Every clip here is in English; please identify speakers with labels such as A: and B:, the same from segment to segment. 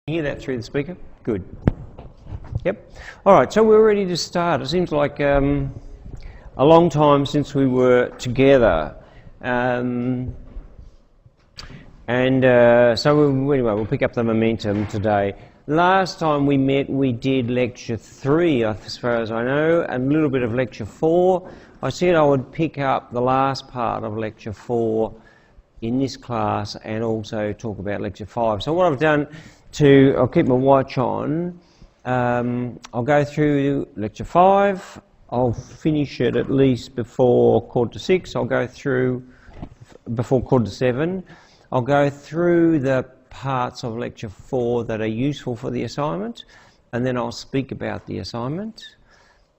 A: Hear that through the speaker? Good. Yep. All right, so we're ready to start. It seems like a long time since we were together. So we'll pick up the momentum today. Last time we met, we did lecture 3, as far as I know, and a little bit of lecture 4. I said I would pick up the last part of lecture 4 in this class and also talk about lecture 5. So what I've done I'll keep my watch on. I'll go through lecture 5. I'll finish it at least before 5:45. I'll go through before 6:45. I'll go through the parts of lecture 4 that are useful for the assignment, and then I'll speak about the assignment,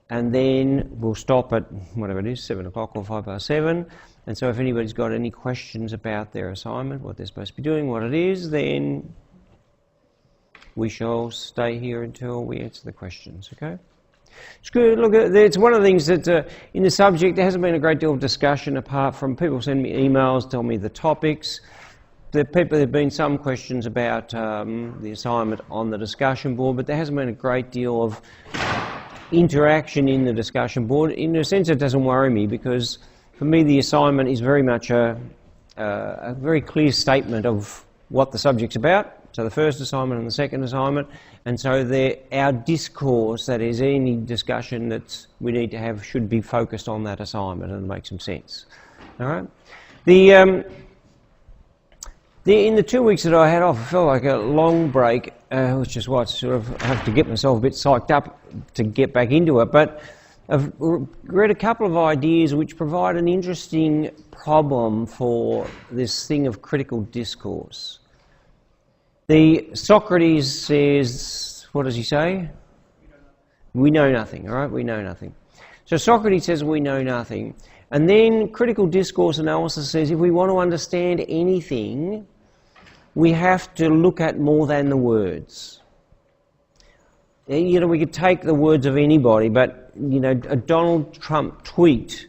A: and then we'll stop at whatever it is, 7 o'clock or 7:05. And so if anybody's got any questions about their assignment, what they're supposed to be doing, what it is, then we shall stay here until we answer the questions, okay? It's good. Look, it's one of the things that in the subject there hasn't been a great deal of discussion apart from people send me emails, tell me the topics. There have been some questions about the assignment on the discussion board, but there hasn't been a great deal of interaction in the discussion board. In a sense, it doesn't worry me because for me the assignment is very much a very clear statement of what the subject's about. So the first assignment and the second assignment, and so our discourse, that is any discussion that we need to have, should be focused on that assignment and make some sense. All right. In the 2 weeks that I had off, I felt like a long break, which is why I sort of have to get myself a bit psyched up to get back into it. But I've read a couple of ideas which provide an interesting problem for this thing of critical discourse. Socrates says, what does he say? We know nothing, all right? We know nothing. So Socrates says we know nothing. And then critical discourse analysis says if we want to understand anything, we have to look at more than the words. You know, we could take the words of anybody, but, you know, a Donald Trump tweet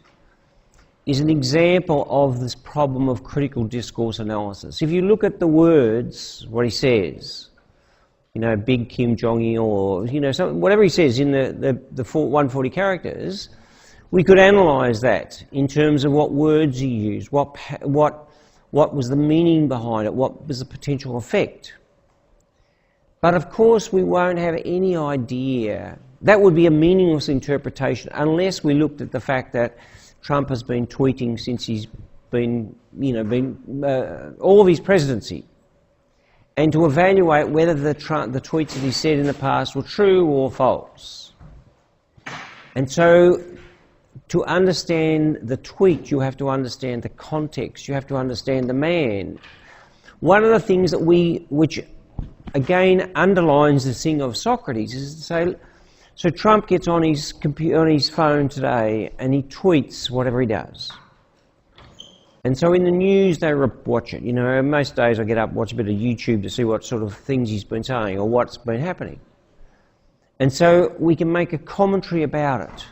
A: is an example of this problem of critical discourse analysis. If you look at the words, what he says, you know, big Kim Jong-il, or, you know, whatever he says in the 140 characters, we could analyse that in terms of what words he used, what was the meaning behind it, what was the potential effect. But of course we won't have any idea. That would be a meaningless interpretation unless we looked at the fact that Trump has been tweeting since he's been all of his presidency, and to evaluate whether the tweets that he said in the past were true or false. And so, to understand the tweet, you have to understand the context. You have to understand the man. One of the things which again underlines the thing of Socrates is to say, so Trump gets on his phone today and he tweets whatever he does. And so in the news they watch it. You know, most days I get up, watch a bit of YouTube to see what sort of things he's been saying or what's been happening. And so we can make a commentary about it.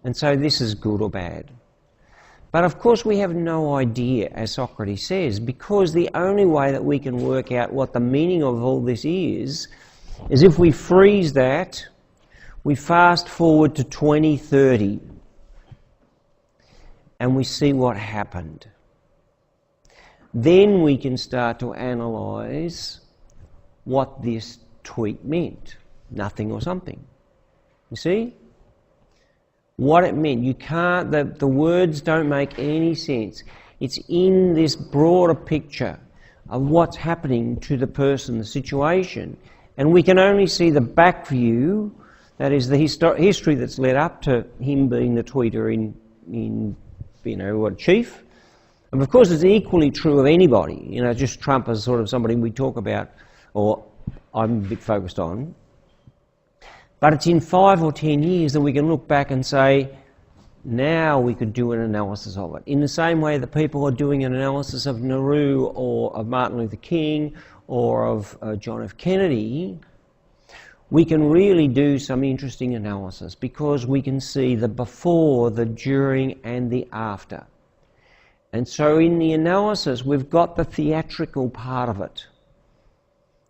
A: And so this is good or bad. But of course we have no idea, as Socrates says, because the only way that we can work out what the meaning of all this is if we freeze that, we fast forward to 2030 and we see what happened. Then we can start to analyse what this tweet meant. Nothing or something. You see? What it meant. You can't, the words don't make any sense. It's in this broader picture of what's happening to the person, the situation. And we can only see the back view, that is the history that's led up to him being the tweeter in chief. And of course it's equally true of anybody, you know, just Trump as sort of somebody we talk about, or I'm a bit focused on. But it's in 5 or 10 years that we can look back and say, now we could do an analysis of it. In the same way that people are doing an analysis of Nehru or of Martin Luther King or of John F. Kennedy, we can really do some interesting analysis because we can see the before, the during and the after. And so in the analysis we've got the theatrical part of it.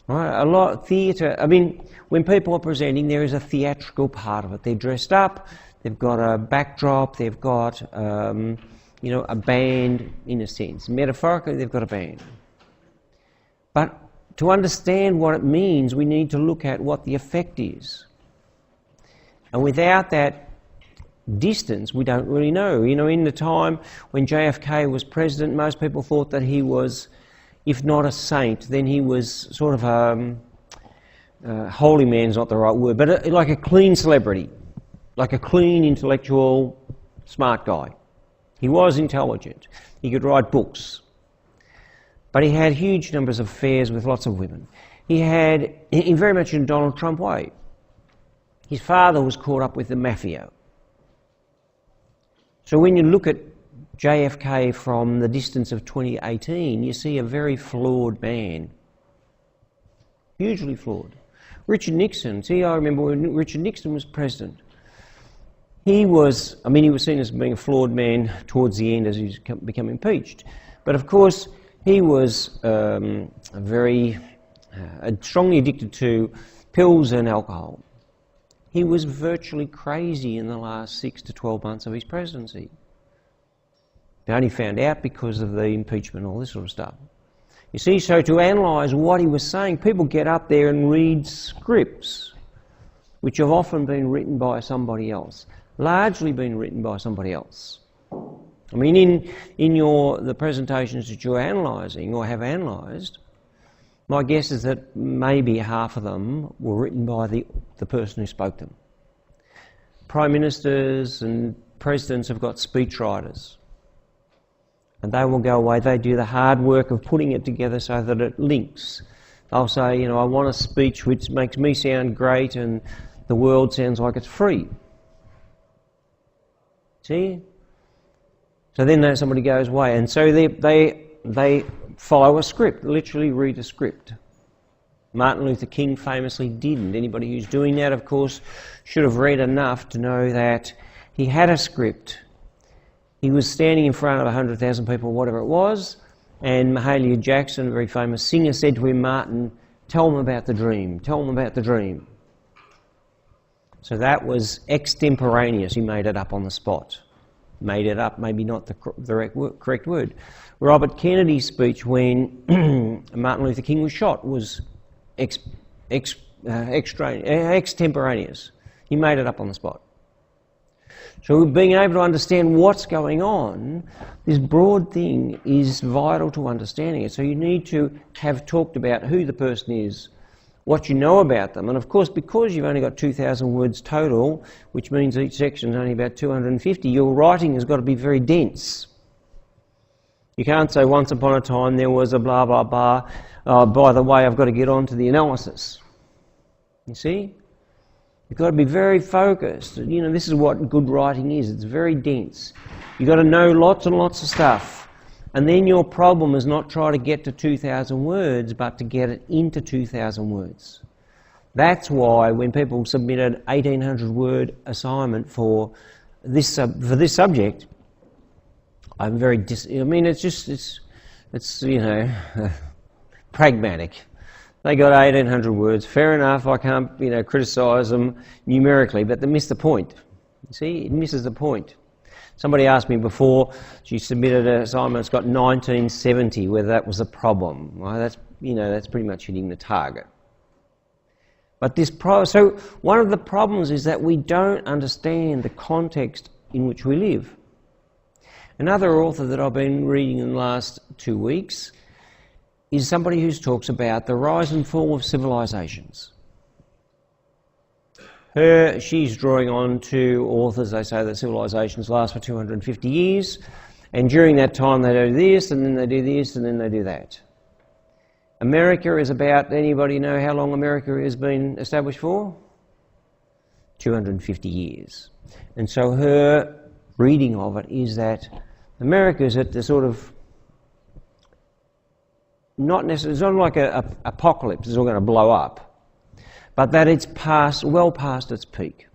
A: Right? A lot of theatre. I mean, when people are presenting, there is a theatrical part of it. They're dressed up. They've got a backdrop. They've got, a band in a sense. Metaphorically, they've got a band. But to understand what it means, we need to look at what the effect is. And without that distance, we don't really know. In the time when JFK was president, most people thought that he was, if not a saint, then he was sort of holy man's not the right word, but like a clean celebrity, like a clean, intellectual, smart guy. He was intelligent. He could write books. But he had huge numbers of affairs with lots of women. He very much in a Donald Trump way. His father was caught up with the mafia. So when you look at JFK from the distance of 2018, you see a very flawed man. Hugely flawed. Richard Nixon, I remember when Richard Nixon was president. He was seen as being a flawed man towards the end as he's become impeached. But of course, he was very strongly addicted to pills and alcohol. He was virtually crazy in the last 6 to 12 months of his presidency. They only found out because of the impeachment and all this sort of stuff. You see, so to analyse what he was saying, people get up there and read scripts, which have often been written by somebody else, largely been written by somebody else. I mean, in the presentations that you're analysing or have analysed, my guess is that maybe half of them were written by the person who spoke them. Prime ministers and presidents have got speechwriters. And they will go away, they do the hard work of putting it together so that it links. They'll say, I want a speech which makes me sound great and the world sounds like it's free. See? So then somebody goes away, and so they follow a script, literally read a script. Martin Luther King famously didn't. Anybody who's doing that, of course, should have read enough to know that he had a script. He was standing in front of 100,000 people, whatever it was, and Mahalia Jackson, a very famous singer, said to him, Martin, tell them about the dream, tell them about the dream. So that was extemporaneous, he made it up on the spot. Made it up, maybe not the correct word. Robert Kennedy's speech when Martin Luther King was shot was extemporaneous. He made it up on the spot. So being able to understand what's going on, this broad thing is vital to understanding it. So you need to have talked about who the person is, what you know about them, and of course because you've only got 2,000 words total, which means each section is only about 250, your writing has got to be very dense. You can't say once upon a time there was a blah blah blah, by the way I've got to get on to the analysis. You see? You've got to be very focused. This is what good writing is, it's very dense. You've got to know lots and lots of stuff. And then your problem is not try to get to 2,000 words, but to get it into 2,000 words. That's why when people submit an 1,800-word assignment for this subject, I'm very it's pragmatic. They got 1,800 words. Fair enough. I can't criticise them numerically, but they miss the point. You see, it misses the point. Somebody asked me before, she submitted an assignment that's got 1970, whether that was a problem. Well, that's pretty much hitting the target. But so one of the problems is that we don't understand the context in which we live. Another author that I've been reading in the last 2 weeks is somebody who talks about the rise and fall of civilizations. She's drawing on to authors, they say that civilizations last for 250 years, and during that time they do this, and then they do this, and then they do that. America is about, anybody know how long America has been established for? 250 years. And so her reading of it is that America is at the sort of, not necessarily, it's not like an apocalypse, it's all going to blow up, but that it's well past its peak.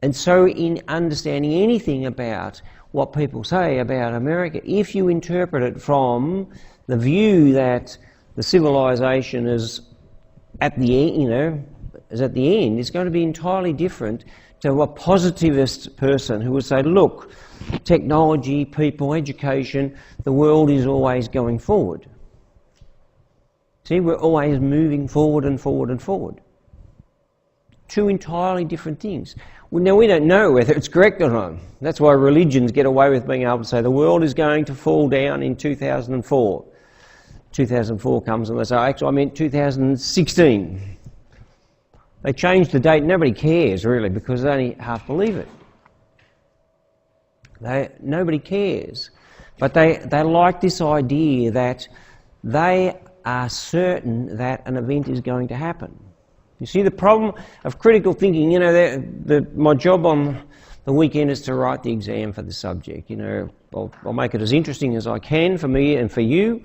A: And so in understanding anything about what people say about America, if you interpret it from the view that the civilization is at the end, is going to be entirely different to a positivist person who would say, look, technology, people, education, the world is always going forward. See, we're always moving forward and forward and forward. Two entirely different things. Now, we don't know whether it's correct or not. That's why religions get away with being able to say the world is going to fall down in 2004. 2004 comes and they say, actually, I meant 2016. They change the date. Nobody cares, really, because they only half believe it. Nobody cares. But they like this idea that they are certain that an event is going to happen. You see, the problem of critical thinking, my job on the weekend is to write the exam for the subject. I'll make it as interesting as I can for me and for you,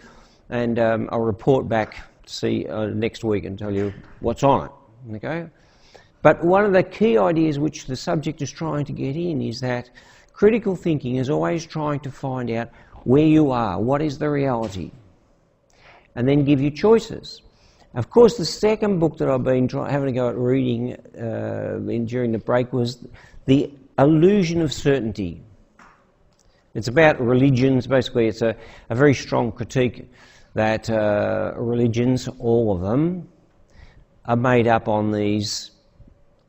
A: and I'll report back to see next week and tell you what's on it. Okay? But one of the key ideas which the subject is trying to get in is that critical thinking is always trying to find out where you are, what is the reality, and then give you choices. Of course, the second book that I've been having a go at reading during the break was The Illusion of Certainty. It's about religions. Basically, it's a very strong critique that religions, all of them, are made up on these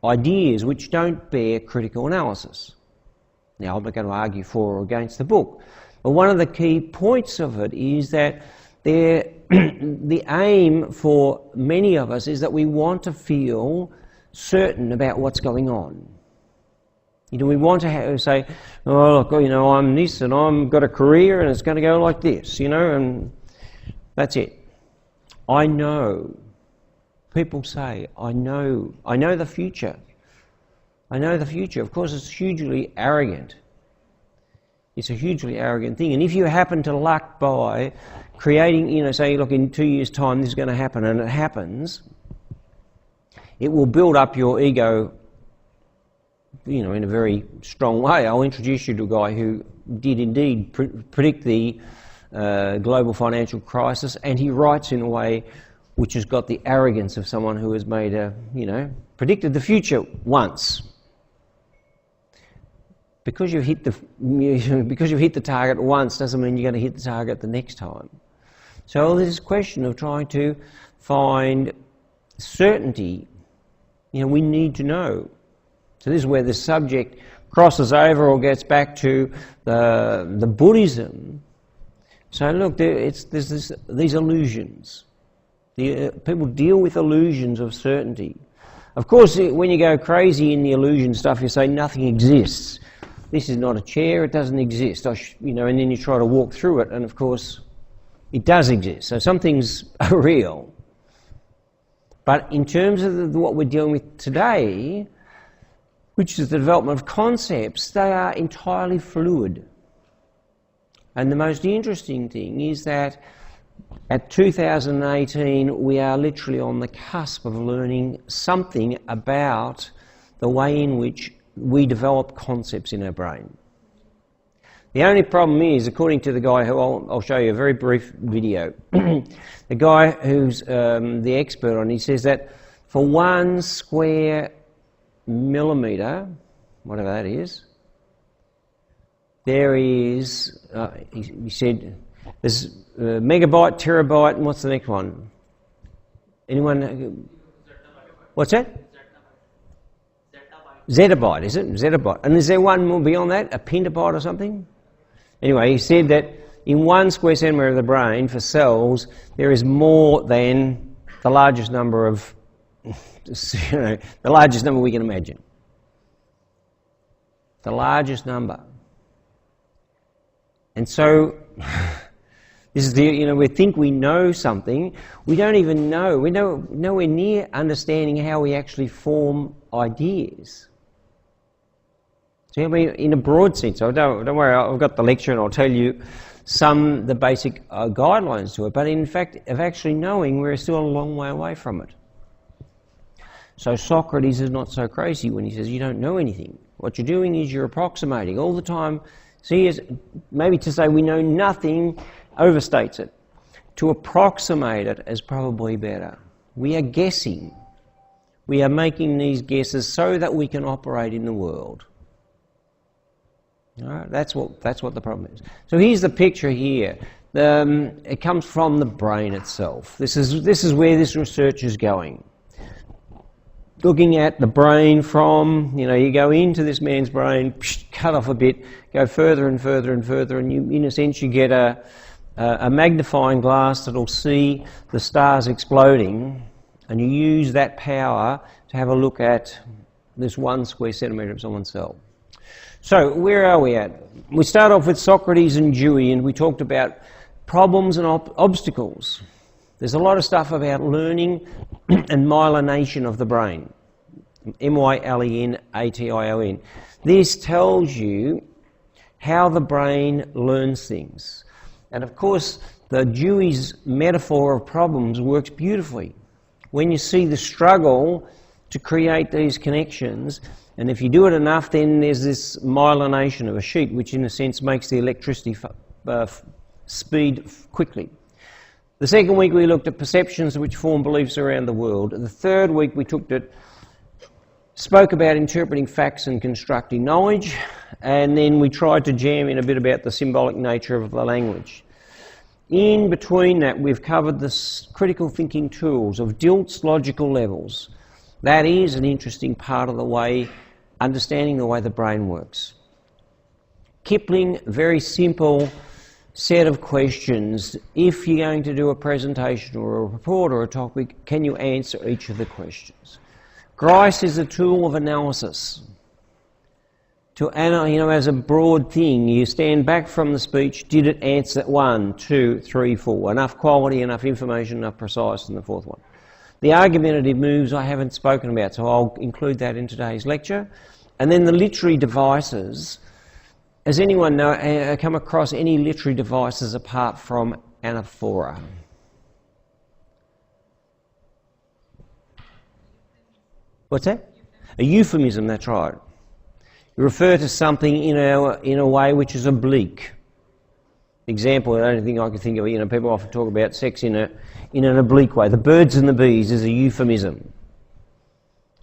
A: ideas which don't bear critical analysis. Now, I'm not going to argue for or against the book, but one of the key points of it is that the aim for many of us is that we want to feel certain about what's going on. We want to say, oh, look, I'm this and I've got a career and it's going to go like this, and that's it. I know. People say, I know the future. I know the future. Of course, it's hugely arrogant. It's a hugely arrogant thing. And if you happen to luck by creating, say, look, in 2 years' time this is going to happen, and it happens, it will build up your ego, in a very strong way. I'll introduce you to a guy who did indeed predict the global financial crisis, and he writes in a way which has got the arrogance of someone who has made predicted the future once. Because you've hit the target once doesn't mean you're going to hit the target the next time. So there's this question of trying to find certainty. We need to know. So this is where the subject crosses over or gets back to the Buddhism. So look, there's these illusions. People deal with illusions of certainty. Of course, when you go crazy in the illusion stuff, you say nothing exists. This is not a chair, it doesn't exist. And then you try to walk through it, and of course, it does exist. So some things are real. But in terms of what we're dealing with today, which is the development of concepts, they are entirely fluid. And the most interesting thing is that at 2018, we are literally on the cusp of learning something about the way in which we develop concepts in our brain. The only problem is, according to the guy who I'll show you a very brief video, the guy who's the expert on it, he says that for 1 square millimetre, whatever that is, there is, he said, there's megabyte, terabyte, and what's the next one? Anyone? What's that? Zettabyte, is it? Zettabyte. And is there one more beyond that? A pentabyte or something? Anyway, he said that in 1 square centimetre of the brain, for cells, there is more than the largest number of, the largest number we can imagine. The largest number. And so, this is we think we know something. We don't even know. We're nowhere near understanding how we actually form ideas. So, in a broad sense, don't worry, I've got the lecture and I'll tell you the basic guidelines to it. But in fact, of actually knowing, we're still a long way away from it. So Socrates is not so crazy when he says you don't know anything. What you're doing is you're approximating all the time. See, maybe to say we know nothing overstates it. to approximate it is probably better. We are guessing. We are making these guesses so that we can operate in the world. All right, that's what the problem is. So here's the picture here. It comes from the brain itself. This is where this research is going. Looking at the brain from, you go into this man's brain, cut off a bit, go further and further and further, and you, in a sense, you get a magnifying glass that'll see the stars exploding, and you use that power to have a look at this 1 square centimetre of someone's cell. So, where are we at? We start off with Socrates and Dewey, and we talked about problems and obstacles. There's a lot of stuff about learning and myelination of the brain. M-Y-L-E-N-A-T-I-O-N. This tells you how the brain learns things. And of course, the Dewey's metaphor of problems works beautifully. When you see the struggle to create these connections, and if you do it enough, then there's this myelination of a sheet, which in a sense makes the electricity speed quickly. The second week we looked at perceptions which form beliefs around the world. The third week we spoke about interpreting facts and constructing knowledge, and then we tried to jam in a bit about the symbolic nature of the language. In between that, we've covered the critical thinking tools of Dilt's logical levels. That is an interesting part of the way, understanding the way the brain works. Kipling, very simple set of questions. If you're going to do a presentation or a report or a topic, can you answer each of the questions? Grice is a tool of analysis. As a broad thing, you stand back from the speech, did it answer 1, 2, 3, 4? Enough quality, enough information, enough precise, and the fourth one. The argumentative moves I haven't spoken about, so I'll include that in today's lecture. And then the literary devices. Has anyone come across any literary devices apart from anaphora? What's that? A euphemism, that's right. You refer to something in a way which is oblique. Example, the only thing I can think of, people often talk about sex in an oblique way. The birds and the bees is a euphemism.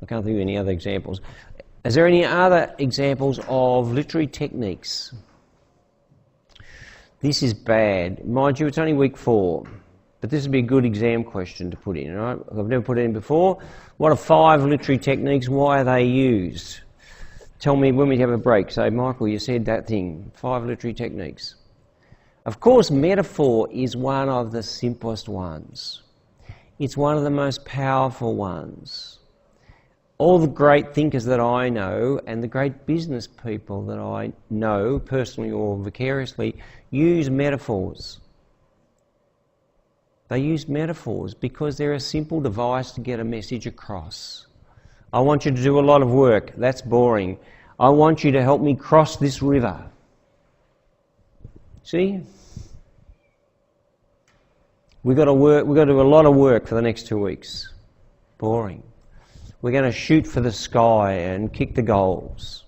A: I can't think of any other examples. Is there any other examples of literary techniques? This is bad. Mind you, it's only week 4, but this would be a good exam question to put in, right? I've never put it in before. What are 5 literary techniques? Why are they used? Tell me when we have a break. Say, Michael, you said that thing. 5 literary techniques. Of course, metaphor is one of the simplest ones. It's one of the most powerful ones. All the great thinkers that I know and the great business people that I know, personally or vicariously, use metaphors. They use metaphors because they're a simple device to get a message across. I want you to do a lot of work. That's boring. I want you to help me cross this river. See? We've got to do a lot of work for the next 2 weeks. Boring. We're going to shoot for the sky and kick the goals.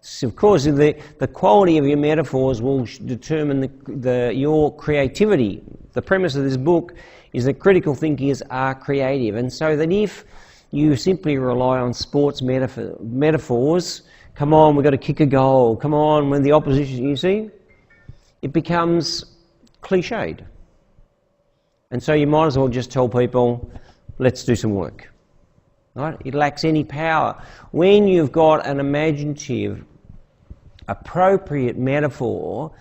A: So of course, the quality of your metaphors will determine your creativity. The premise of this book is that critical thinkers are creative, and so that if you simply rely on sports metaphors, come on, we've got to kick a goal, come on, when the opposition, you see, it becomes cliched. And so you might as well just tell people, let's do some work. Right? It lacks any power. When you've got an imaginative, appropriate metaphor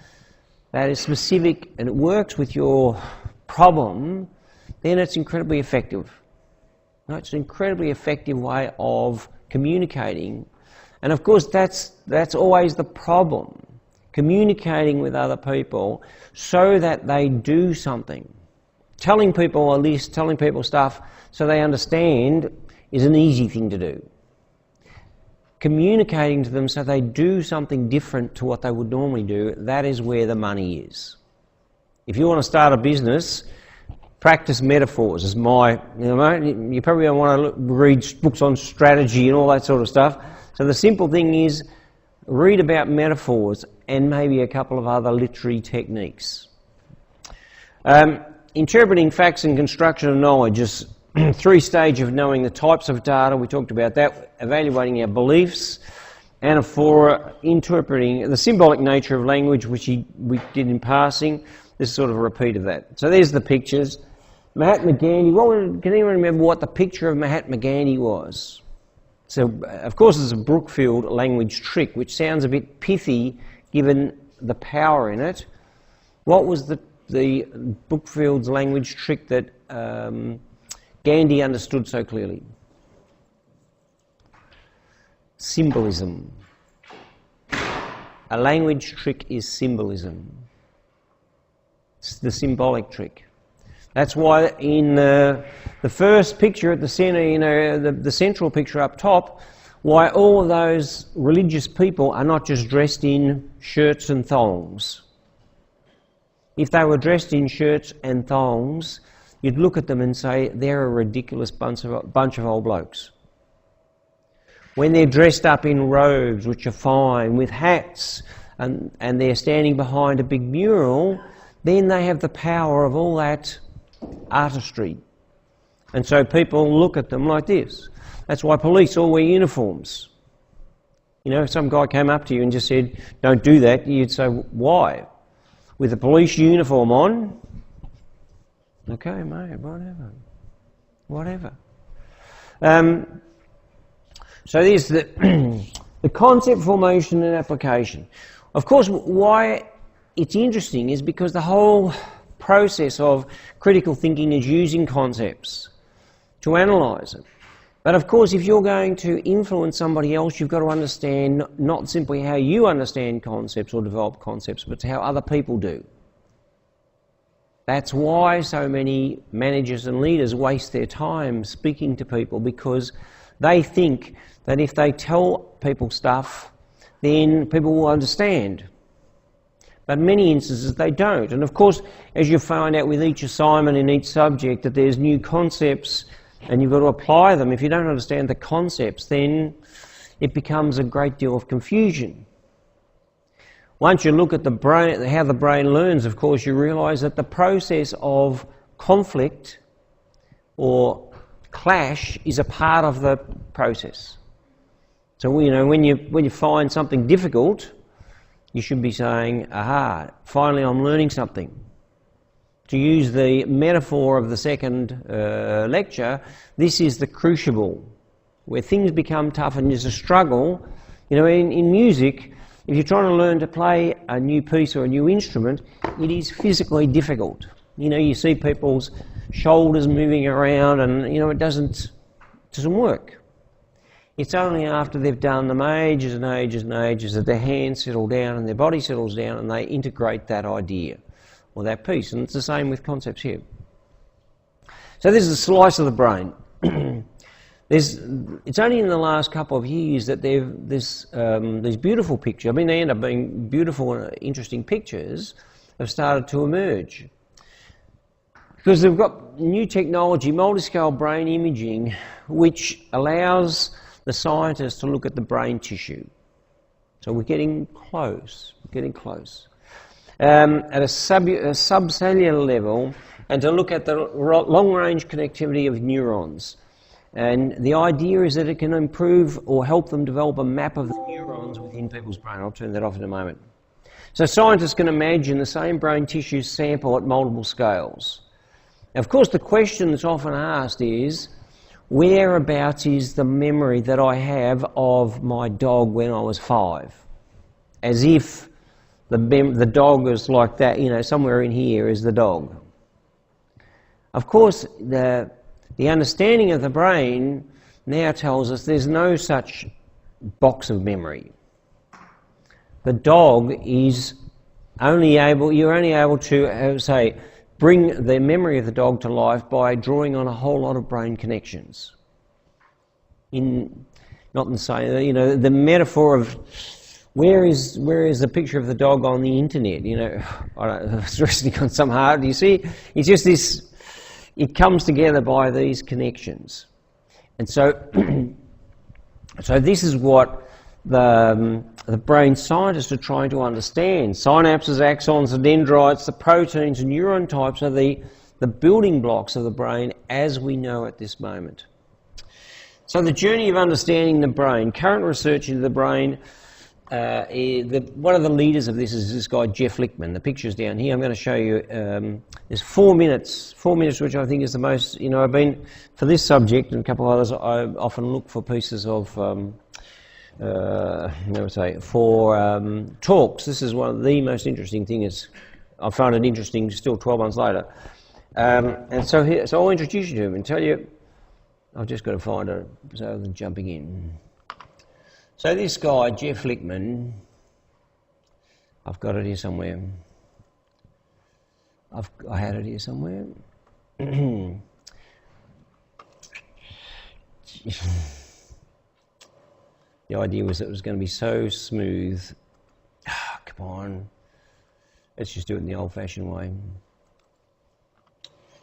A: that is specific and it works with your problem, then it's incredibly effective. Right? It's an incredibly effective way of communicating. And of course, that's always the problem. Communicating with other people so that they do something. Telling people a list, telling people stuff so they understand is an easy thing to do. Communicating to them so they do something different to what they would normally do, that is where the money is. If you want to start a business, practice metaphors is you probably don't want to read books on strategy and all that sort of stuff. So the simple thing is, read about metaphors and maybe a couple of other literary techniques. Interpreting facts and construction of knowledge is 3 stages of knowing the types of data. We talked about that, evaluating our beliefs, and for interpreting the symbolic nature of language, which we did in passing. This is sort of a repeat of that. So there's the pictures. Mahatma Gandhi, can anyone remember what the picture of Mahatma Gandhi was? So, of course, it's a Brookfield language trick, which sounds a bit pithy given the power in it. What was the Brookfield's language trick that Gandhi understood so clearly? Symbolism. A language trick is symbolism. It's the symbolic trick. That's why in the first picture at the centre, the central picture up top, why all of those religious people are not just dressed in shirts and thongs. If they were dressed in shirts and thongs, you'd look at them and say, they're a ridiculous bunch of old blokes. When they're dressed up in robes, which are fine, with hats, and they're standing behind a big mural, then they have the power of all that artistry. And so people look at them like this. That's why police all wear uniforms. You know, if some guy came up to you and just said, don't do that, you'd say, why? With a police uniform on? Okay, mate, whatever. So there's the concept formation and application. Of course, why it's interesting is because the whole process of critical thinking is using concepts to analyse it. But of course, if you're going to influence somebody else, you've got to understand not simply how you understand concepts or develop concepts, but how other people do. That's why so many managers and leaders waste their time speaking to people, because they think that if they tell people stuff, then people will understand. But in many instances they don't. And of course, as you find out with each assignment in each subject that there's new concepts and you've got to apply them, if you don't understand the concepts, then it becomes a great deal of confusion. Once you look at the brain, how the brain learns, of course, you realise that the process of conflict or clash is a part of the process. So, you know, when you find something difficult, you should be saying, aha, finally I'm learning something. To use the metaphor of the second lecture, this is the crucible, where things become tough and there's a struggle. You know, in music, if you're trying to learn to play a new piece or a new instrument, it is physically difficult. You know, you see people's shoulders moving around and, you know, it doesn't work. It's only after they've done them ages and ages and ages that their hands settle down and their body settles down and they integrate that idea or that piece. And it's the same with concepts here. So this is a slice of the brain. It's only in the last couple of years that these beautiful pictures, I mean they end up being beautiful and interesting pictures, have started to emerge. Because they've got new technology, multi-scale brain imaging, which allows the scientists to look at the brain tissue. So we're getting close, At a subcellular level, and to look at the long-range connectivity of neurons. And the idea is that it can improve or help them develop a map of the neurons within people's brain. I'll turn that off in a moment. So scientists can imagine the same brain tissue sample at multiple scales. Now, of course, the question that's often asked is, whereabouts is the memory that I have of my dog when I was 5? As if the dog is like that, you know, somewhere in here is the dog. Of course, the understanding of the brain now tells us there's no such box of memory. The dog is you're only able to, bring the memory of the dog to life by drawing on a whole lot of brain connections. Not in saying, you know, the metaphor of where is the picture of the dog on the internet? You know, it's resting on some hard. Do you see? It's just this. It comes together by these connections, and so this is what the brain scientists are trying to understand. Synapses, axons, and dendrites, the proteins and neuron types are the building blocks of the brain as we know at this moment. So the journey of understanding the brain, current research into the brain, one of the leaders of this is this guy Jeff Lichtman. The picture's down here. I'm going to show you. There's 4 minutes, which I think is the most. I've been for this subject and a couple of others. I often look for pieces of, talks. This is one of the most interesting things. I found it interesting still 12 months later. And so I'll introduce you to him and tell you. I've just got to find it rather than jumping in. So this guy, Jeff Lichtman, I've got it here somewhere. I had it here somewhere. The idea was that it was going to be so smooth. Come on. Let's just do it in the old-fashioned way.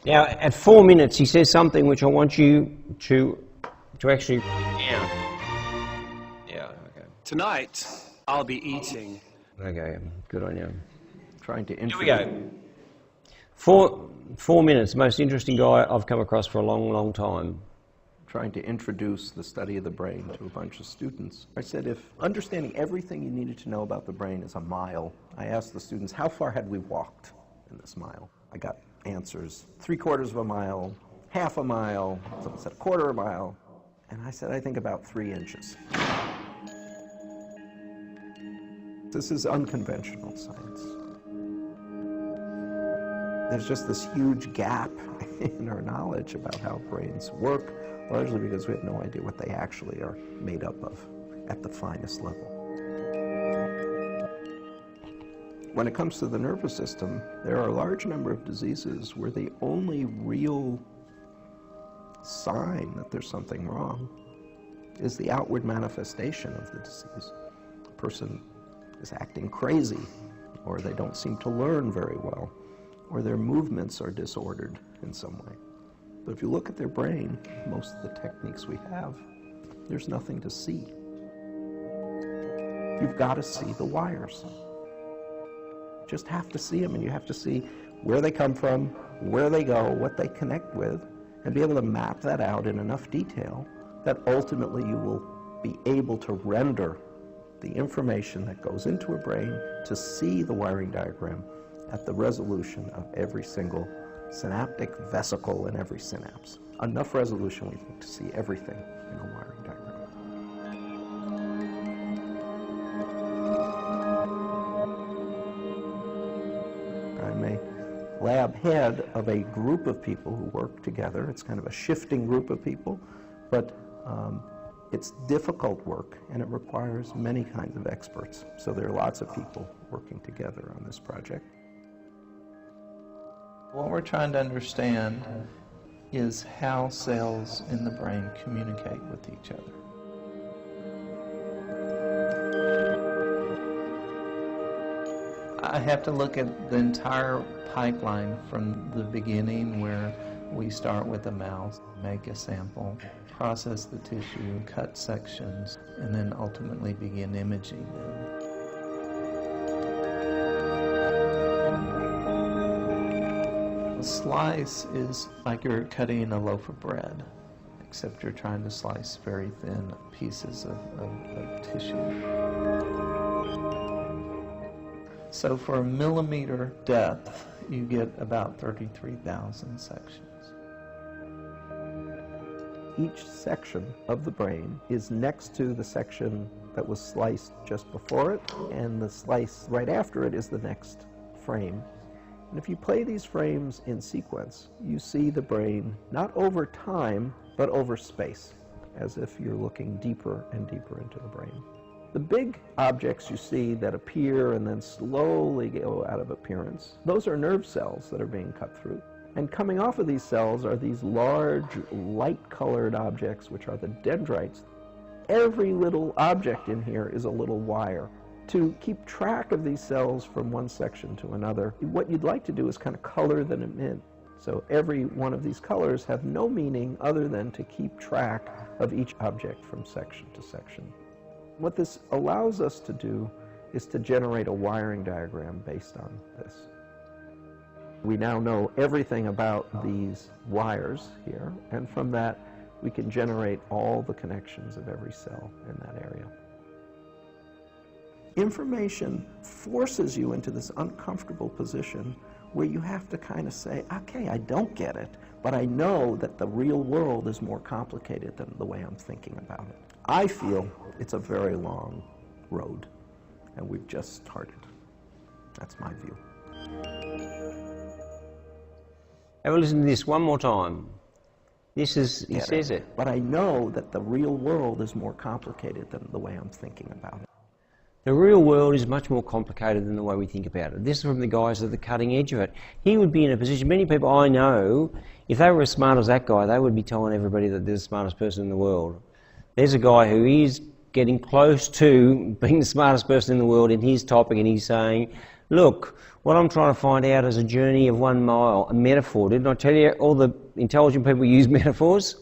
A: Now, at 4 minutes, he says something which I want you to actually write down.
B: Tonight, I'll be eating.
A: Okay, good on you.
C: Trying to
A: Here we go. 4 minutes, most interesting guy I've come across for a long, long time.
C: Trying to introduce the study of the brain to a bunch of students. I said, if understanding everything you needed to know about the brain is a mile, I asked the students, how far had we walked in this mile? I got answers, 3/4 of a mile, half a mile, someone said 1/4 of a mile, and I said, I think about 3 inches. This is unconventional science. There's just this huge gap in our knowledge about how brains work, largely because we have no idea what they actually are made up of at the finest level. When it comes to the nervous system, there are a large number of diseases where the only real sign that there's something wrong is the outward manifestation of the disease. A person is acting crazy, or they don't seem to learn very well, or their movements are disordered in some way. But if you look at their brain, most of the techniques we have, there's nothing to see. You've got to see the wires. You just have to see them, and you have to see where they come from, where they go, what they connect with, and be able to map that out in enough detail that ultimately you will be able to render the information that goes into a brain to see the wiring diagram at the resolution of every single synaptic vesicle in every synapse. Enough resolution, we think, to see everything in a wiring diagram. I'm a lab head of a group of people who work together. It's kind of a shifting group of people, but it's difficult work, and it requires many kinds of experts. So there are lots of people working together on this project.
D: What we're trying to understand is how cells in the brain communicate with each other. I have to look at the entire pipeline from the beginning, where we start with a mouse, make a sample, process the tissue, cut sections, and then ultimately begin imaging them. A slice is like you're cutting a loaf of bread, except you're trying to slice very thin pieces of tissue. So for a millimeter depth, you get about 33,000 sections.
C: Each section of the brain is next to the section that was sliced just before it, and the slice right after it is the next frame. And if you play these frames in sequence, you see the brain not over time, but over space, as if you're looking deeper and deeper into the brain. The big objects you see that appear and then slowly go out of appearance, those are nerve cells that are being cut through. And coming off of these cells are these large, light-colored objects, which are the dendrites. Every little object in here is a little wire. To keep track of these cells from one section to another, what you'd like to do is kind of color them in. So every one of these colors have no meaning other than to keep track of each object from section to section. What this allows us to do is to generate a wiring diagram based on this. We now know everything about these wires here, and from that we can generate all the connections of every cell in that area. Information forces you into this uncomfortable position where you have to kind of say, okay, I don't get it, but I know that the real world is more complicated than the way I'm thinking about it. I feel it's a very long road, and we've just started. That's my view.
A: Have a listen to this one more time. This is, he says it.
C: But I know that the real world is more complicated than the way I'm thinking about it.
A: The real world is much more complicated than the way we think about it. This is from the guys at the cutting edge of it. He would be in a position, many people I know, if they were as smart as that guy, they would be telling everybody that they're the smartest person in the world. There's a guy who is getting close to being the smartest person in the world in his topic, and he's saying, look, what I'm trying to find out is a journey of 1 mile, a metaphor. Didn't I tell you all the intelligent people use metaphors?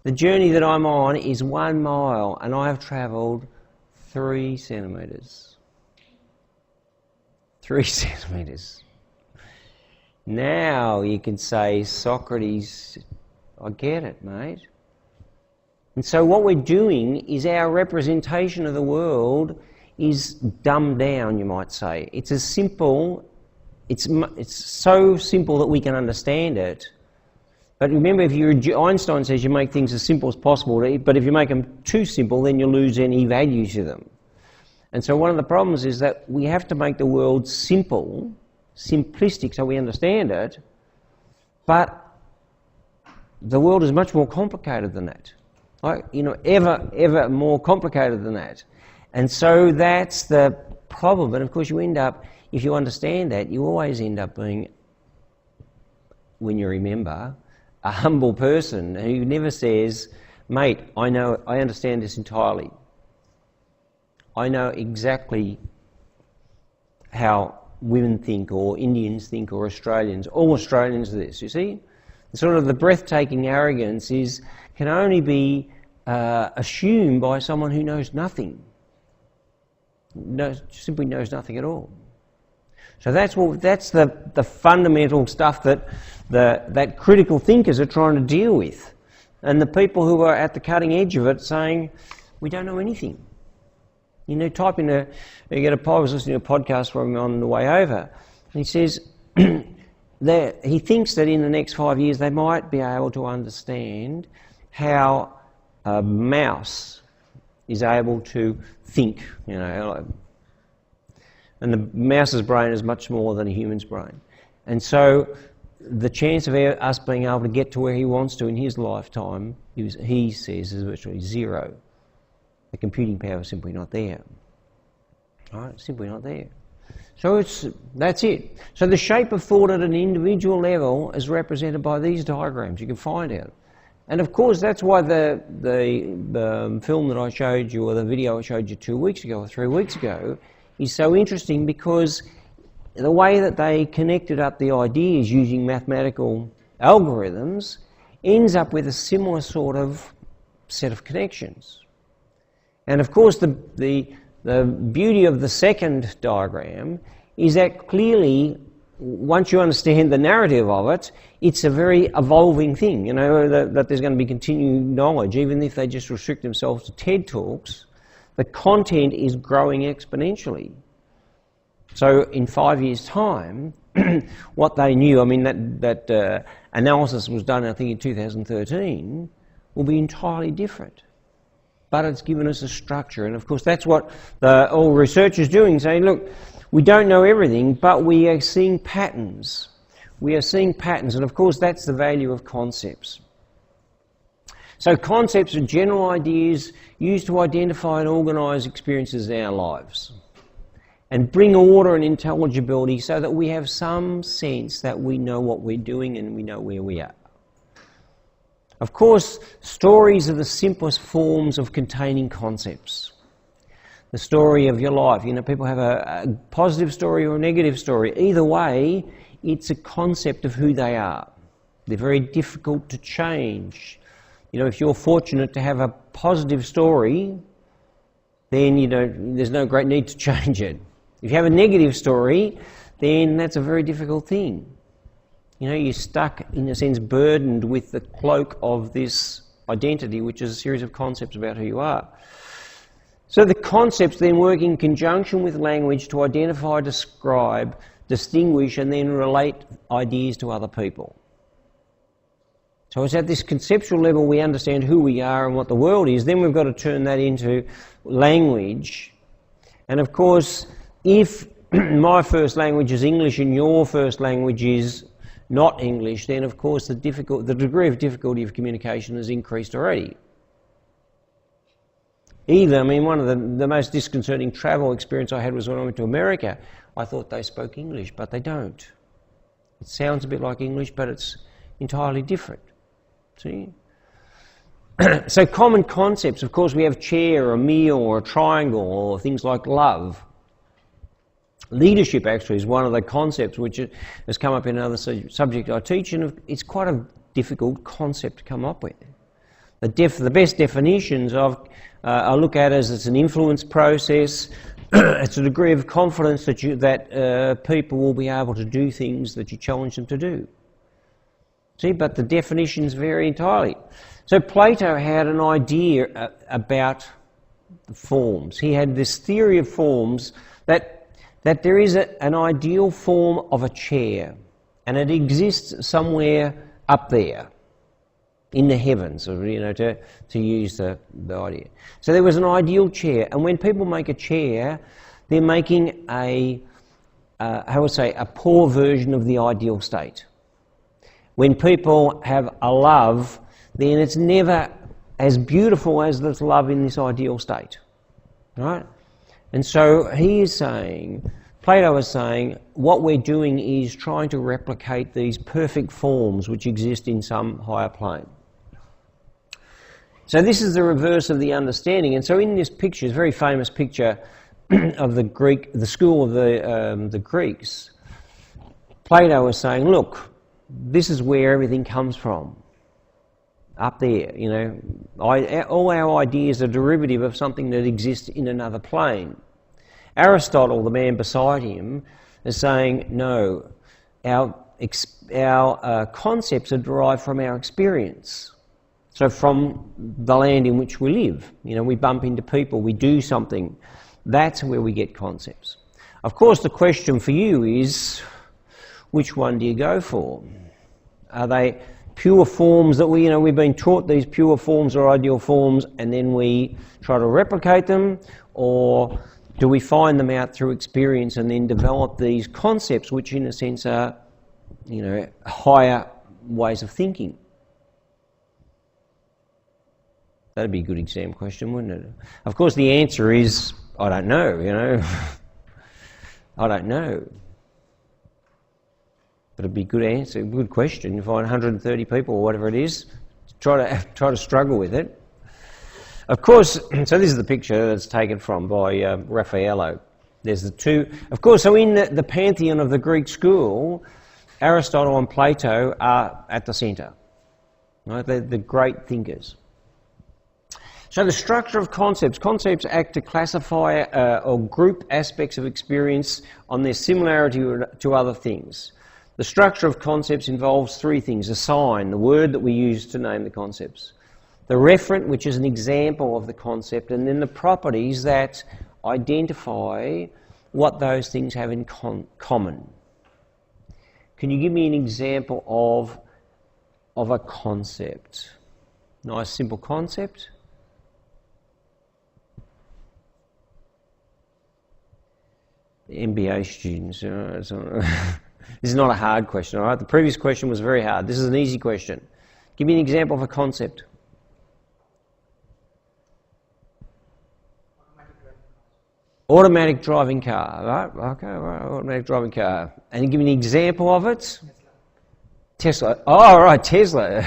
A: The journey that I'm on is 1 mile, and I have travelled 3 centimetres. 3 centimetres. Now you can say, Socrates, I get it, mate. And so what we're doing is our representation of the world is dumbed down, you might say. It's as simple, it's so simple that we can understand it. But remember, Einstein says you make things as simple as possible, but if you make them too simple, then you lose any value to them. And so one of the problems is that we have to make the world simple, simplistic, so we understand it, but the world is much more complicated than that. Like, ever more complicated than that. And so that's the problem. And of course you end up, if you understand that, you always end up being, when you remember, a humble person who never says, mate, I understand this entirely. I know exactly how women think, or Indians think, or Australians. All Australians are this, you see? Sort of the breathtaking arrogance can only be assumed by someone who knows nothing. Simply knows nothing at all. So that's the fundamental stuff that critical thinkers are trying to deal with. And the people who are at the cutting edge of it saying, we don't know anything. You know, I was listening to a podcast from him on the way over, and he says that he thinks that in the next 5 years they might be able to understand how a mouse is able to think, and the mouse's brain is much more than a human's brain. And so the chance of us being able to get to where he wants to in his lifetime, he says, is virtually zero. The computing power is simply not there. Right? Simply not there. So that's it. So the shape of thought at an individual level is represented by these diagrams. You can find out. And of course that's why the film that I showed you, or the video I showed you 2 weeks ago or 3 weeks ago, is so interesting, because the way that they connected up the ideas using mathematical algorithms ends up with a similar sort of set of connections. And of course the beauty of the second diagram is that clearly, once you understand the narrative of it, it's a very evolving thing, that there's going to be continued knowledge. Even if they just restrict themselves to TED Talks, the content is growing exponentially. So in 5 years' time, what they knew, that analysis was done, I think, in 2013, will be entirely different. But it's given us a structure, and of course that's what all research is doing, saying, look, we don't know everything, but we are seeing patterns. We are seeing patterns, and of course that's the value of concepts. So concepts are general ideas used to identify and organise experiences in our lives and bring order and intelligibility so that we have some sense that we know what we're doing and we know where we are. Of course, stories are the simplest forms of containing concepts. The story of your life. People have a positive story or a negative story. Either way, it's a concept of who they are. They're very difficult to change. If you're fortunate to have a positive story, then there's no great need to change it. If you have a negative story, then that's a very difficult thing. You're stuck, in a sense, burdened with the cloak of this identity, which is a series of concepts about who you are. So the concepts then work in conjunction with language to identify, describe, distinguish, and then relate ideas to other people. So it's at this conceptual level we understand who we are and what the world is. Then we've got to turn that into language. And of course, if my first language is English and your first language is not English, then of course the degree of difficulty of communication has increased already. One of the most disconcerting travel experience I had was when I went to America. I thought they spoke English, but they don't. It sounds a bit like English, but it's entirely different. See? So common concepts, of course, we have chair, or a meal, or a triangle, or things like love. Leadership actually is one of the concepts which has come up in another subject I teach, and it's quite a difficult concept to come up with. The best definitions I look at as it's an influence process. It's a degree of confidence that people will be able to do things that you challenge them to do. See, but the definitions vary entirely. So Plato had an idea about the forms. He had this theory of forms that there is an ideal form of a chair, and it exists somewhere up there in the heavens, or, to use the idea. So there was an ideal chair, and when people make a chair, they're making a poor version of the ideal state. When people have a love, then it's never as beautiful as this love in this ideal state, right? And so Plato is saying, what we're doing is trying to replicate these perfect forms which exist in some higher plane. So this is the reverse of the understanding. And so in this picture, this very famous picture of the school of the Greeks, Plato is saying, look, this is where everything comes from. Up there, all our ideas are derivative of something that exists in another plane. Aristotle, the man beside him, is saying, no, our concepts are derived from our experience. So from the land in which we live. We bump into people, we do something. That's where we get concepts. Of course, the question for you is, which one do you go for? Are they pure forms that we've been taught these pure forms are ideal forms, and then we try to replicate them? Or do we find them out through experience and then develop these concepts which in a sense are, higher ways of thinking? That'd be a good exam question, wouldn't it? Of course the answer is, I don't know, I don't know. But it'd be a good answer, a good question. You find 130 people or whatever it is, try to struggle with it. Of course, so this is the picture that's taken by Raffaello. There's the two. Of course, so in the pantheon of the Greek school, Aristotle and Plato are at the centre. Right? They're the great thinkers. So the structure of concepts. Concepts act to classify or group aspects of experience on their similarity to other things. The structure of concepts involves three things. A sign, the word that we use to name the concepts. The referent, which is an example of the concept, and then the properties that identify what those things have in common. Can you give me an example of a concept? Nice simple concept. MBA students. This is not a hard question, all right? The previous question was very hard. This is an easy question. Give me an example of a concept. Automatic driving car, right? Okay, right. Automatic driving car. And give me an example of it. Tesla. Oh, right, Tesla.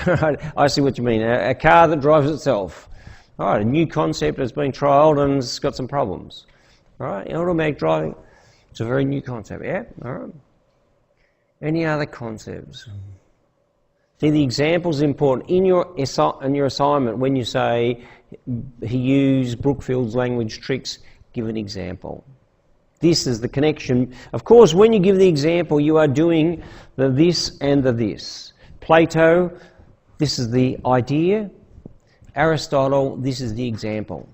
A: I see what you mean. A car that drives itself. All right, a new concept that's been trialled and it's got some problems. All right, automatic driving. It's a very new concept, yeah? All right. Any other concepts? See, the example is important. In your assignment, when you say he used Brookfield's language tricks, give an example. This is the connection. Of course, when you give the example, you are doing the this and the this. Plato, this is the idea. Aristotle, this is the example.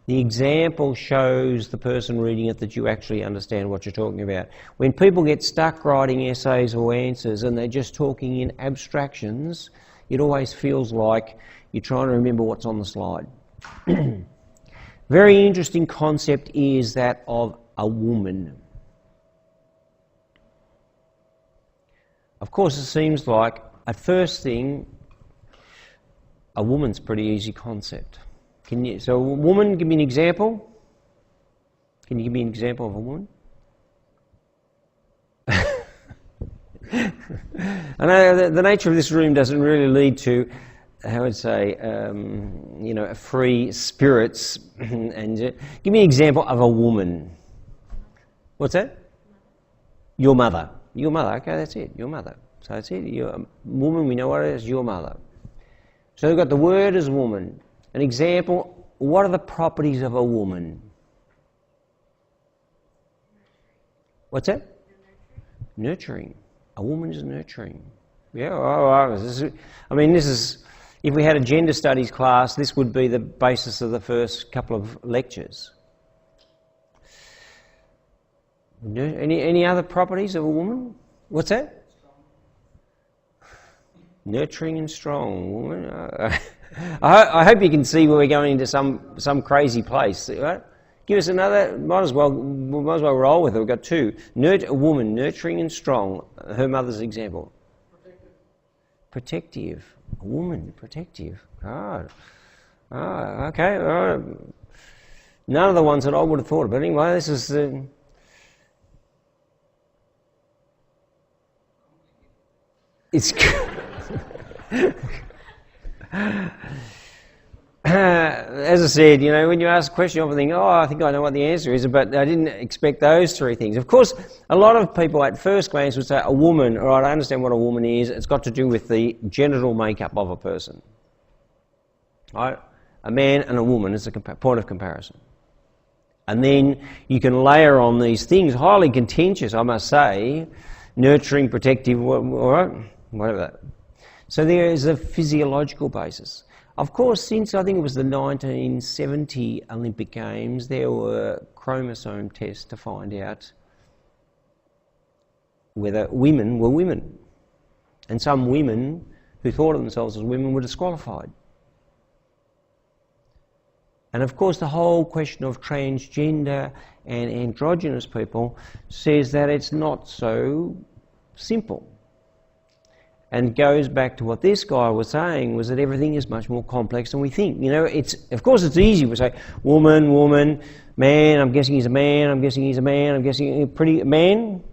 A: The example shows the person reading it that you actually understand what you're talking about. When people get stuck writing essays or answers and they're just talking in abstractions, it always feels like you're trying to remember what's on the slide. Very interesting concept is that of a woman. Of course, it seems like, at first thing, a woman's a pretty easy concept. So a woman, give me an example. Can you give me an example of a woman? I know the nature of this room doesn't really lead to, how would say, free spirits. And give me an example of a woman. What's that? Your mother. Your mother. Okay, that's it. Your mother. So that's it. You're a woman. We know what it is. Your mother. So we've got the word as woman. An example, what are the properties of a woman? What's that? Nurturing. A woman is nurturing. Yeah, this is, if we had a gender studies class, this would be the basis of the first couple of lectures. Any other properties of a woman? What's that? Nurturing and strong. Woman. I hope you can see where we're going into some crazy place. Right? Give us another. Might as well roll with it. We've got two. A woman, nurturing and strong. Her mother's example. Protective. A woman, protective. Okay. None of the ones that I would have thought of. But anyway, this is. It's. As I said, when you ask a question, you often think, I think I know what the answer is, but I didn't expect those three things. Of course, a lot of people at first glance would say, a woman, all right, I understand what a woman is, it's got to do with the genital makeup of a person. Right? A man and a woman is a point of comparison. And then you can layer on these things, highly contentious, I must say, nurturing, protective, all right, whatever that. So there is a physiological basis. Of course, since I think it was the 1970 Olympic Games, there were chromosome tests to find out whether women were women. And some women who thought of themselves as women were disqualified. And of course, the whole question of transgender and androgynous people says that it's not so simple. And goes back to what this guy was saying, was that everything is much more complex than we think. Of course it's easy. We say, woman, man, I'm guessing he's a man, I'm guessing he's a man, I'm guessing he's a pretty man.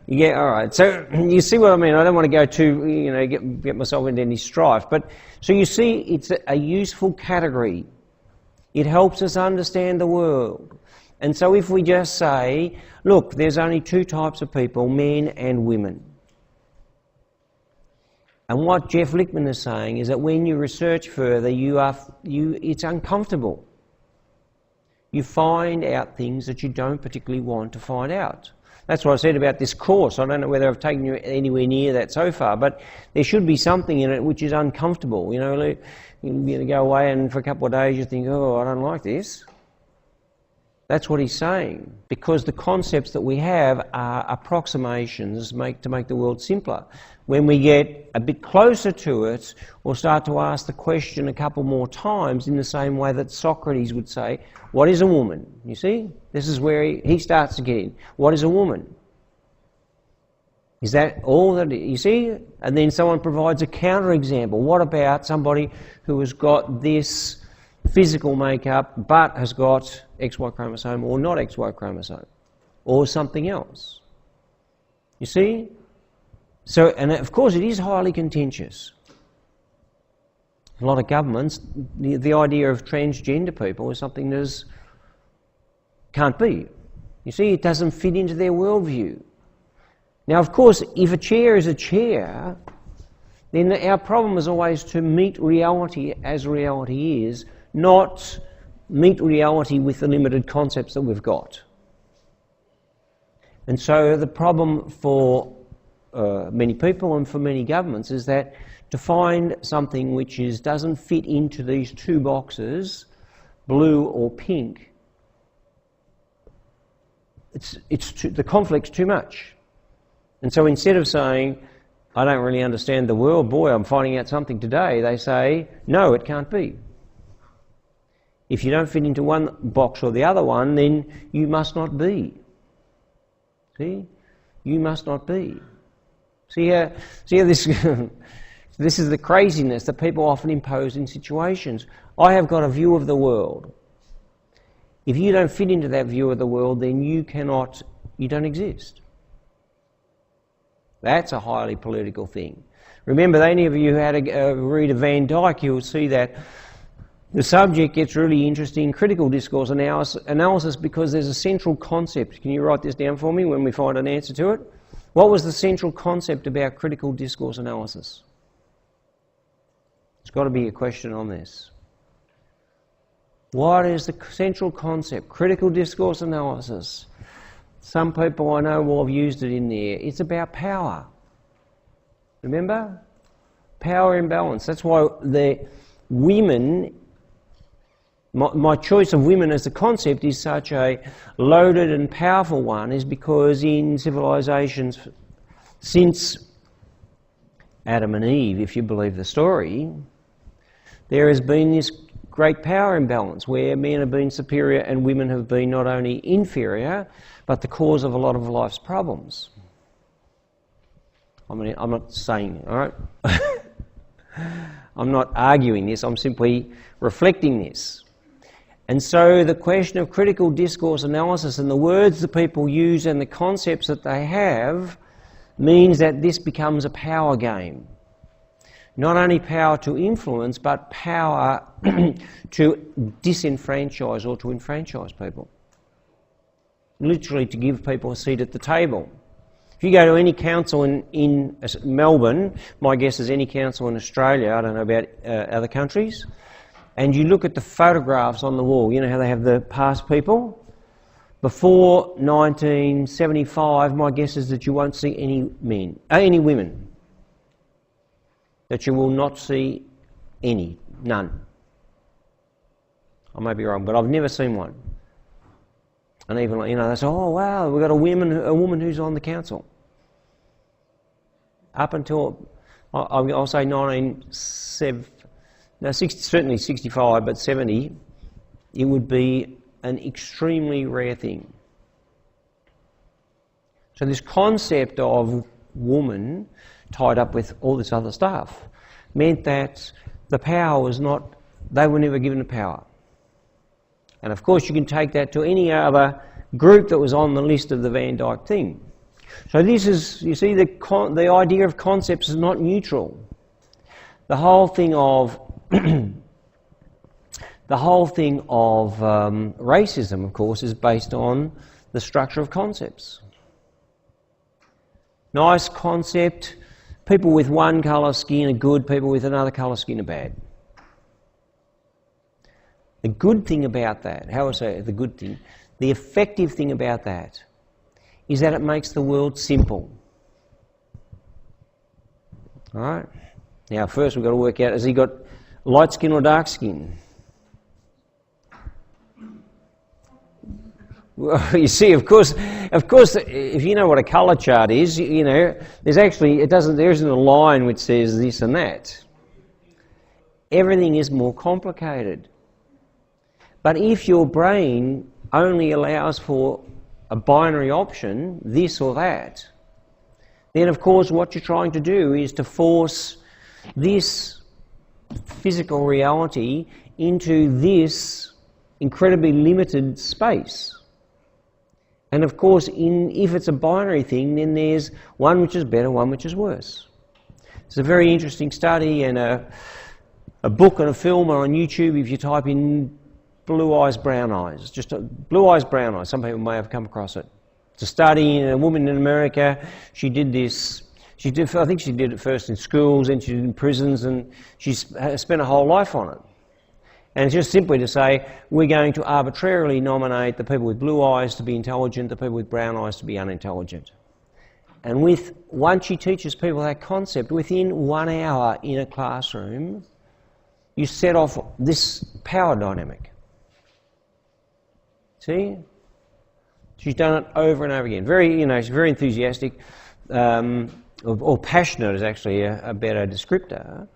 A: Yeah, all right. So you see what I mean? I don't want to go too, get myself into any strife. But so you see, it's a useful category. It helps us understand the world. And so if we just say, look, there's only two types of people, men and women. And what Jeff Lichtman is saying is that when you research further, it's uncomfortable. You find out things that you don't particularly want to find out. That's what I said about this course. I don't know whether I've taken you anywhere near that so far, but there should be something in it which is uncomfortable. You're going to go away and for a couple of days you think, I don't like this. That's what he's saying, because the concepts that we have are approximations to make the world simpler. When we get a bit closer to it, we'll start to ask the question a couple more times in the same way that Socrates would say, what is a woman? You see? This is where he starts to get in. What is a woman? Is that all that, you see? And then someone provides a counterexample. What about somebody who has got this physical makeup but has got XY chromosome or not XY chromosome or something else? You see? So, and of course it is highly contentious. A lot of governments, the idea of transgender people is something that can't be. You see, it doesn't fit into their worldview. Now, of course, if a chair is a chair, then our problem is always to meet reality as reality is, not meet reality with the limited concepts that we've got. And so the problem for many people and for many governments is that to find something which doesn't fit into these two boxes, blue or pink, the conflict's too much. And so instead of saying, I don't really understand the world, boy, I'm finding out something today, they say, no, it can't be. If you don't fit into one box or the other one, then you must not be. See? You must not be. See how this, this is the craziness that people often impose in situations. I have got a view of the world. If you don't fit into that view of the world, then you don't exist. That's a highly political thing. Remember, any of you who had a read of Van Dyke, you'll see that the subject gets really interesting, critical discourse analysis, because there's a central concept. Can you write this down for me when we find an answer to it? What was the central concept about critical discourse analysis? There's got to be a question on this. What is the central concept? Critical discourse analysis. Some people I know will have used it in there. It's about power. Remember? Power imbalance. That's why the women, my choice of women as a concept is such a loaded and powerful one, is because in civilizations since Adam and Eve, if you believe the story, there has been this great power imbalance where men have been superior and women have been not only inferior, but the cause of a lot of life's problems. I'm not saying, all right? I'm not arguing this, I'm simply reflecting this. And so the question of critical discourse analysis and the words that people use and the concepts that they have means that this becomes a power game. Not only power to influence, but power to disenfranchise or to enfranchise people. Literally to give people a seat at the table. If you go to any council in Melbourne, my guess is any council in Australia, I don't know about other countries, and you look at the photographs on the wall, you know how they have the past people? Before 1975, my guess is that you won't see any women. That you will not see none. I may be wrong, but I've never seen one. And even, they say, oh wow, we've got a woman who's on the council. Up until, I'll say certainly 65, but 70, it would be an extremely rare thing. So this concept of woman tied up with all this other stuff meant that the power was not, they were never given the power. And of course you can take that to any other group that was on the list of the Van Dyke thing. So this is, you see, the idea of concepts is not neutral. The whole thing of racism, of course, is based on the structure of concepts. Nice concept, people with one colour skin are good, people with another colour skin are bad. The good thing about that, how I say the good thing, the effective thing about that is that it makes the world simple. All right? Now first we've got to work out, has he got light skin or dark skin? Well, you see, of course, if you know what a colour chart is, there's actually, there isn't a line which says this and that. Everything is more complicated. But if your brain only allows for a binary option, this or that, then of course what you're trying to do is to force this physical reality into this incredibly limited space. And of course, if it's a binary thing, then there's one which is better, one which is worse. It's a very interesting study, and a book and a film are on YouTube if you type in blue eyes, brown eyes. Just blue eyes, brown eyes. Some people may have come across it. It's a study, a woman in America, she did this, I think she did it first in schools, then she did it in prisons, and she spent her whole life on it. And it's just simply to say, we're going to arbitrarily nominate the people with blue eyes to be intelligent, the people with brown eyes to be unintelligent. And once she teaches people that concept, within 1 hour in a classroom, you set off this power dynamic. See? She's done it over and over again. She's very enthusiastic, or passionate is actually a better descriptor.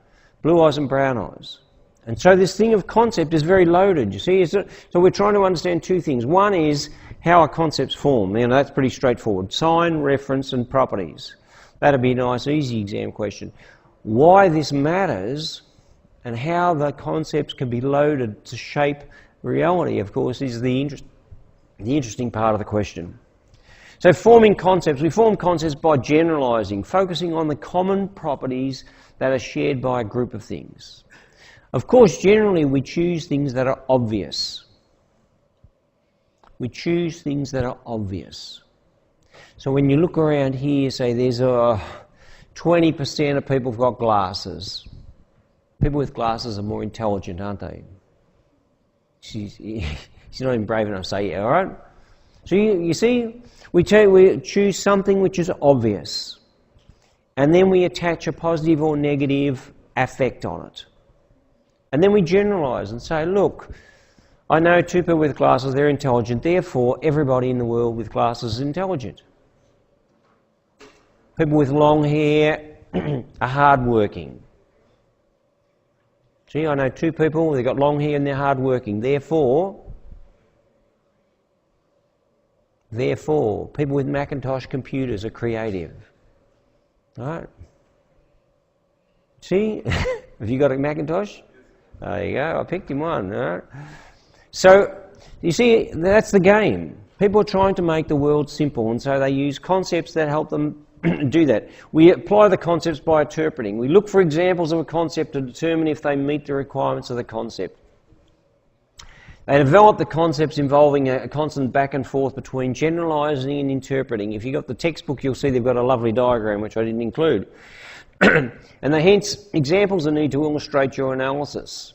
A: Blue eyes and brown eyes. And so this thing of concept is very loaded, you see. So we're trying to understand two things. One is how a concept's formed. That's pretty straightforward. Sign, reference, and properties. That'd be a nice, easy exam question. Why this matters and how the concepts can be loaded to shape reality, of course, is the interesting part of the question. So forming concepts, we form concepts by generalising, focusing on the common properties that are shared by a group of things. Of course, generally we choose things that are obvious. We choose things that are obvious. So when you look around here, say there's 20% of people have got glasses. People with glasses are more intelligent, aren't they? She's not even brave enough to say, yeah, all right? So you see, we choose something which is obvious, and then we attach a positive or negative affect on it. And then we generalise and say, look, I know two people with glasses, they're intelligent, therefore everybody in the world with glasses is intelligent. People with long hair are hard-working. See, I know two people, they've got long hair and they're hard-working, therefore people with Macintosh computers are creative. Right? See? Have you got a Macintosh? There you go, I picked him one. Right? So, you see, that's the game. People are trying to make the world simple, and so they use concepts that help them do that. We apply the concepts by interpreting. We look for examples of a concept to determine if they meet the requirements of the concept. They develop the concepts involving a constant back and forth between generalising and interpreting. If you've got the textbook, you'll see they've got a lovely diagram, which I didn't include. And hence, examples are needed to illustrate your analysis.